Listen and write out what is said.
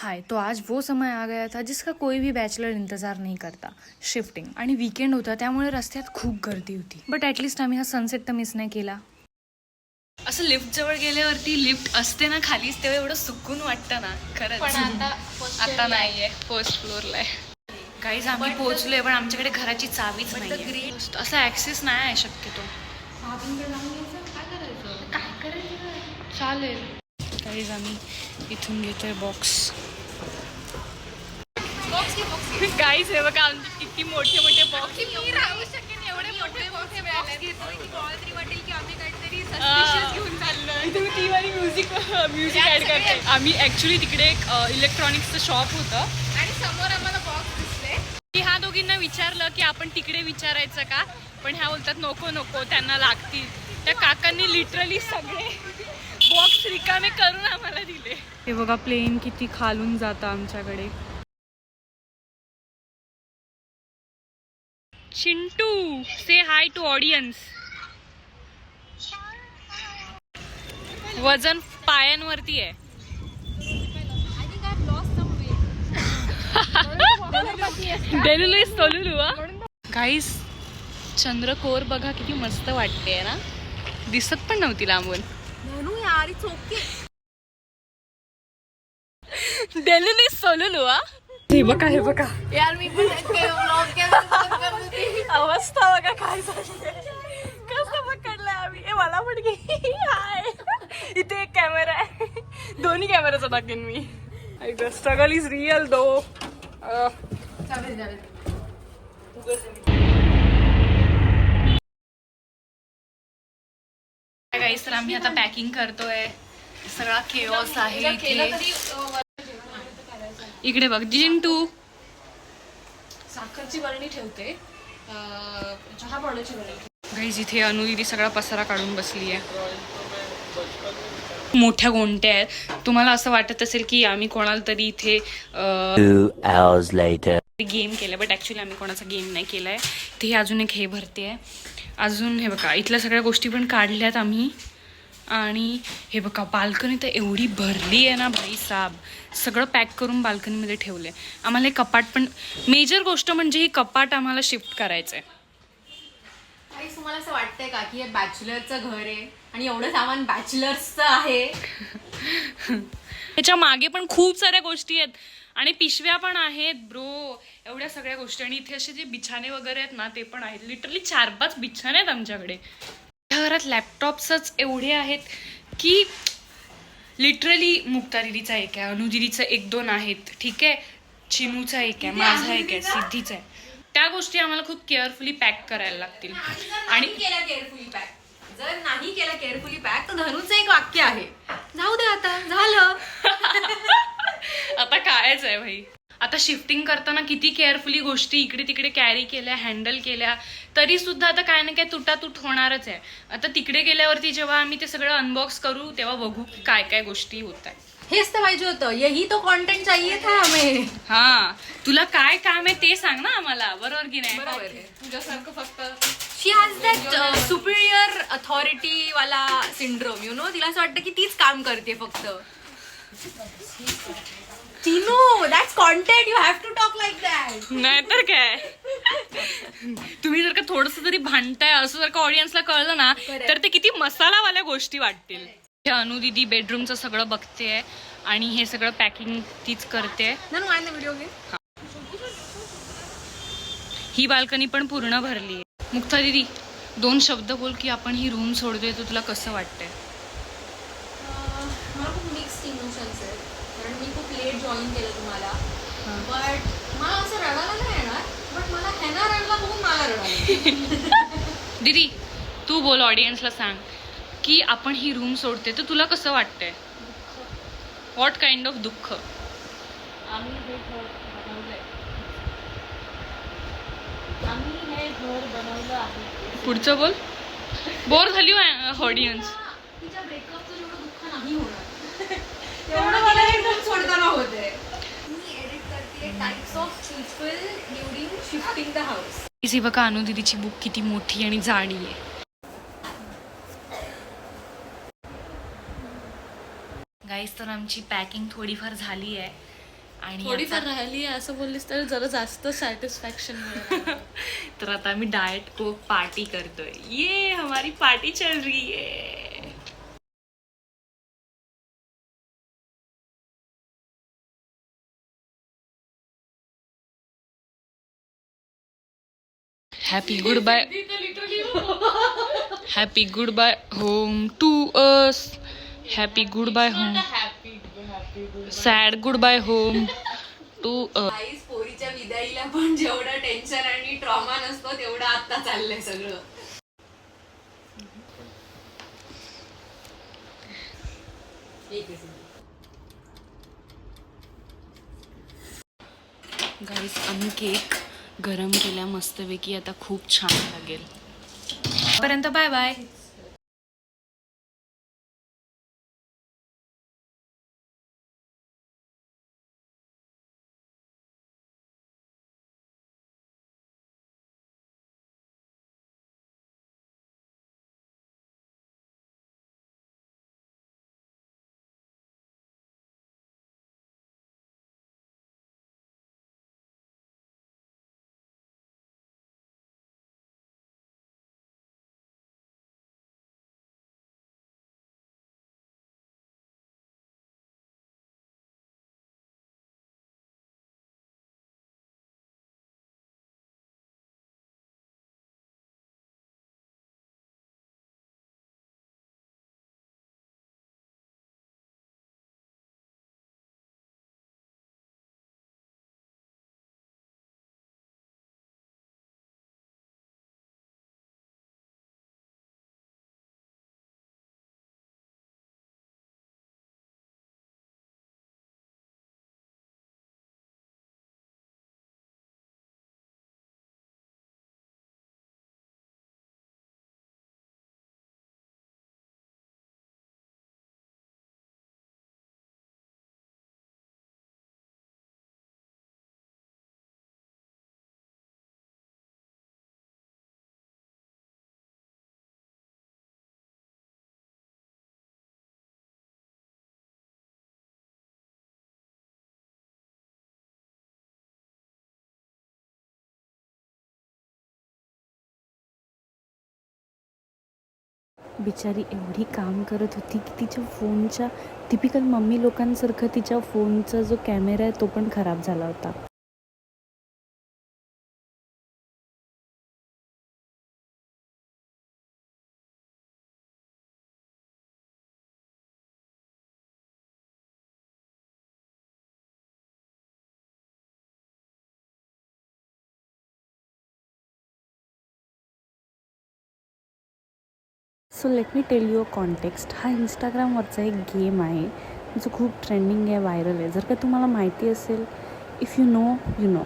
हाय, तो आज वो समय आ गया था जिसका कोई भी बॅचलर इंतजार नहीं करता. शिफ्टिंग आणि वीकेंड होता त्यामुळे रस्त्यात खूप गर्दी होती. बट ॲटलिस्ट आम्ही हा सनसेट तर मिस नाही केला. असं लिफ्ट जवळ गेल्यावरती लिफ्ट असते ना खालीच तेव्हा एवढं सुकून वाटतं ना खरंच. पण आता नाहीये, फर्स्ट फ्लोअरला आहे. गाईज आम्ही पोहोचलोय पण आमच्याकडे घराची चावीच नाही. असं ऍक्सेस नाही आहे शक्यतो. काय करायचं चालेल. गाईज आम्ही इथून घेतोय बॉक्स. गाईज हे बघा आमचे किती मोठे मोठे बॉक्स. मी राहू शकेन एवढे मोठे मोठे बॉक्स घेतोय की मला तरी वाटेल की आम्ही काहीतरी सस्पिशियस घेऊन चाललोय. तुम्ही ती वाली म्युझिक ऍड करते. आम्ही ऍक्च्युली तिकडे एक इलेक्ट्रॉनिक्सचं शॉप होतं आणि समोर आम्हाला बॉक्स दिसले की ह्या दोघींना विचारलं की आपण तिकडे विचारायचं का, पण ह्या बोलतात नको नको त्यांना लागतील. त्या काकांनी लिटरली सगळे बॉक्स रिकामे करून आम्हाला दिले. हे बघा प्लेन किती खालून जातं आमच्याकडे. चिंटू से हाय टू ऑडियन्स. वजन पायांवरती आहे. डेलुलू सोलुलू. गाईस चंद्रकोर बघा किती मस्त वाटते ना. दिसत पण नव्हती लांबून. म्हणू यार इट्स ओके. डेलुलू सोलुलू. हे बघा हे बघा यार मी पण व्लॉग केला. अवस्था बघा काय झाली. कसं पकडलंय आम्ही. ए मला पण घे. हाय इथे एक कॅमेरा आहे. दोन्ही कॅमेराचा टाकेन मी. स्ट्रगल इज रिअल दो. गाईस तर आम्ही आता पॅकिंग करतोय. सगळा केओस आहे इथे. इकडे बघ जिंटू साखरची बरणी ठेवते, चहा पावडरची बरणी. गाईज इथे अनुदीदी सगळा पसारा काढून बसली आहे. मोठ्या गोंट्या आहेत. तुम्हाला असं वाटत असेल की आम्ही कोणाला तरी इथे 2 hours later. गेम केलं, बट ॲक्च्युली आम्ही कोणाचा गेम नाही केलाय. ते अजून एक हे भरते आहे. अजून हे बघा इथल्या सगळ्या गोष्टी पण काढल्यात आम्ही. आणि हे बघा बाल्कनी तर एवढी भरली आहे ना भाई साब. सगळं पॅक करून बाल्कनीमध्ये ठेवलं आहे. आम्हाला हे कपाट पण, मेजर गोष्ट म्हणजे ही कपाट आम्हाला शिफ्ट करायचं आहे. तुम्हाला असं वाटतंय का की हे बॅचलरचं घर आहे आणि एवढं सामान बॅचलर्सचं आहे. ह्याच्या मागे पण खूप साऱ्या गोष्टी आहेत आणि पिशव्या पण आहेत ब्रो. एवढ्या सगळ्या गोष्टी. आणि इथे असे जे बिछाने वगैरे आहेत ना ते पण आहेत. लिटरली 4-5 बिछाने आहेत आमच्याकडे. घरात लॅपटॉप्सच एवढे आहेत की लिटरली मुक्ता दिदीचा एक आहे, अनुदिदीचा 1-2 आहेत, ठीक आहे, चिनूचा एक आहे, माझा एक आहे, सिद्धीचा आहे. त्या गोष्टी आम्हाला खूप केअरफुली पॅक करायला लागतील. आणि केला केअरफुली पॅक. जर नाही केला केअरफुली पॅक तर धनुचं एक वाक्य आहे, जाऊ दे आता झालं. आता कायच आहे भाई. आता शिफ्टिंग करताना किती केअरफुली गोष्टी इकडे तिकडे कॅरी केल्या, हँडल केल्या, तरी सुद्धा आता काय ना काय तुटातूट होणारच आहे. आता तिकडे गेल्यावरती जेव्हा आम्ही ते सगळं अनबॉक्स करू तेव्हा बघू काय काय गोष्टी होत आहेत. हेच तर पाहिजे होतं. यही तो कॉन्टेंट चाहिए था हमें. हा तुला काय काम आहे ते सांग ना आम्हाला. बरोबर की नाही. बरोबर आहे. तुझ्यासारखं फक्त she has that superior authority वाला सिंड्रोम, यु नो. तिला असं वाटतं की तीच काम करते फक्त. Chinu, that's content. You have to talk like that. नाहीतर काय. तुम्ही जर का थोडस तरी भांडताय असं जर का ऑडियन्सला कळलं ना तर ते किती मसालावाल्या गोष्टी वाटतील. अनुदिदी बेडरूमचं सगळं बघते आणि हे सगळं पॅकिंग तीच करते. व्हिडिओ घे. ही बाल्कनी पण पूर्ण भरली आहे. मुक्ता दिदी 2 शब्द बोल की आपण ही रूम सोडतोय तर तुला कसं वाटतंय. मला खूप मिक्स्ड इमोशन्स आहेत कारण मी खूप लेट जॉईन केलं तुम्हाला. बट मला असं रडायला नाही येणार, बट मला ह्यांना रडला बघून मला रडायला. दीदी तू बोल ऑडियन्सला सांग की आपण ही रूम सोडते तर तुला कसं वाटतंय. व्हॉट काइंड ऑफ दुःख. आम्ही हे घर बनवलं आहे. पुढचं बोल. बोर झाली ऑडियन्स. तिच्या ब्रेकअपचं जेवढं दुःख नाही होणार तेवढं मला एकदम सोडताना होते. मी एडिट करते types of people during shifting the house. इथे बघा अनुदिदीची बुक किती मोठी आणि जाडी आहे. गाईस तर आमची पॅकिंग थोडीफार झाली आहे. आणि थोडीफार राहिली आहे असं बोललीस तर जरा जास्त सॅटिस्फॅक्शन मिळेल. तर आता मी डाएट कोक पार्टी करतोय. ये हमारी पार्टी चल रही है. Happy goodbye. Happy goodbye home to us. Happy goodbye home. Sad goodbye home to आईस पोरीच्या विदाईला पण जेवढं टेन्शन आणि ट्रॉमा नसतो तेवढं आता चाललंय सगळं. गाईस आम्ही केक गरम केल्या मस्तपैकी. आता खूप छान लागेल. पर्यंत बाय बाय. बिचारी एवढी काम करत होती की तिच्या फोनच्या टिपिकल मम्मी लोकांसारखं तिच्या फोनचा जो कॅमेरा आहे तो पण खराब झाला होता. So let me tell you a context. हा इंस्टाग्रामवरचा एक गेम आहे जो खूप ट्रेंडिंग आहे, व्हायरल आहे. जर का तुम्हाला माहिती असेल, if you know you know.